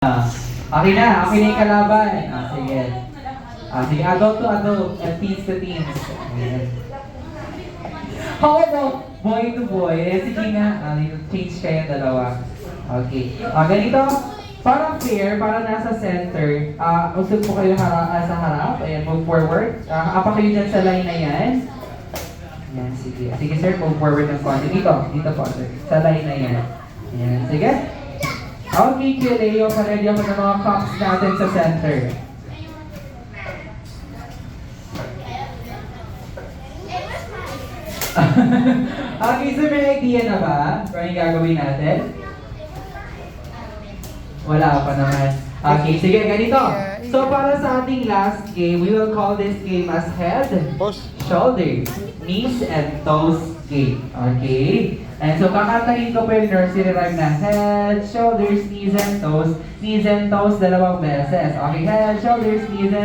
Okay na yung kalaban. Sige. Sige, adult to adult, and teens to teens. Ayan. How about boy to boy? Sige nga, change kayo dalawa. Okay. Ganito, parang fair, parang nasa center. Usog po kayo sa harap. Ayan, move forward. Apa kayo dyan sa line na yan. Ayan, sige. Sige sir, move forward ng konti. Dito po sir. Sa line na yan. Ayan, sige. Okay, Leo, ready ako ng mga cups natin sa center. Okay, so may idea na ba kung yung gagawin natin? Wala pa naman. Okay, sige, ganito. So para sa ating last game, we will call this game as head, shoulders, knees, and toes game. Okay? And so kakantahin ko po yung nursery rhyme na head, shoulders, knees, and toes, dalawang beses. Okay, head, shoulders, knees,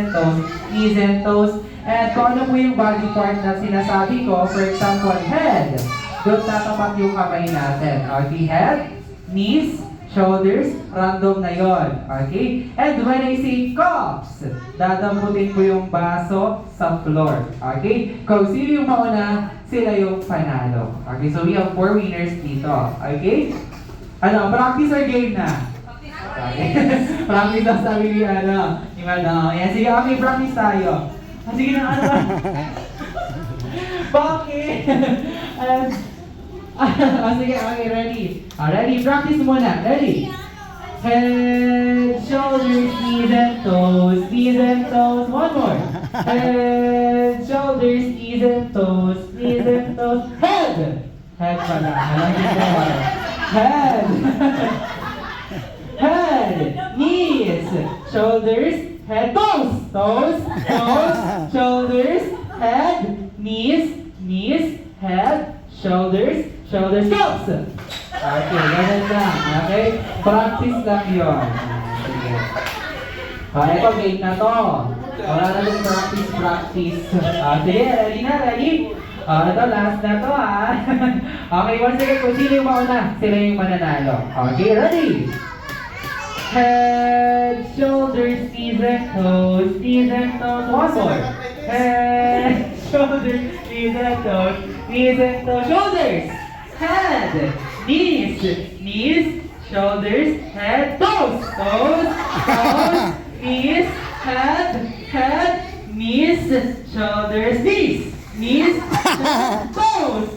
and toes. And kung ano po yung body part na sinasabi ko, for example, head, doon tatapat yung kamay natin. Okay, head, knees, shoulders, random na yon. Okay? And when I say cups, dadamputin ko yung baso sa floor. Okay? Kung sino yung mauna, sila yung panalo. Okay? So we have 4 winners dito. Okay? Ano, practice or game na? Okay. Practice na sabi ni Yan, sige, okay, practice tayo. Sige na, Bakit? Sige, okay, ready. Ready, practice muna. Ready? Head, shoulders, knees and toes. One more. Head, shoulders, knees and toes. Head! Head pala. Head! Head, knees, shoulders, head, toes, shoulders, head, knees, head, shoulders, cups. Okay, ganun lang. Okay? Practice lang yun. Sige. Ito, game na to. Wala na yung practice. Sige, ready? Ito, last na to Okay, once again, kung sino yung mauna, sila yung mananalo. Okay, ready? Head, shoulders, knees and toes. One more. Head, shoulders, knees and toes. Shoulders, head, knees, shoulders, head, toes, knees, head, knees, shoulders, knees, toes.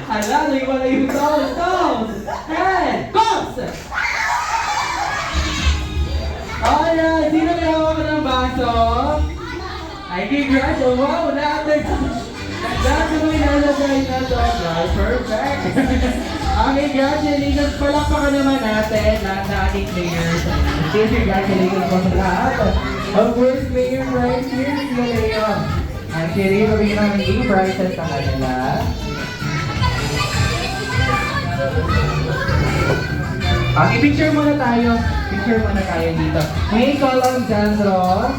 Hala, wala yung toes, head, toes. Alright, sino may hawak ng baso? I congrats, wow, lahat ng ilalagay na to. Perfect. Okay, congratulations. Palakpakan naman natin lahat na ating players. Congratulations po sa lahat. Of course, player prize here si Leo. Ang siri ko rin ang game prizes sa kanila. Okay, picture muna tayo. Picture muna tayo dito. May call ang Jandro.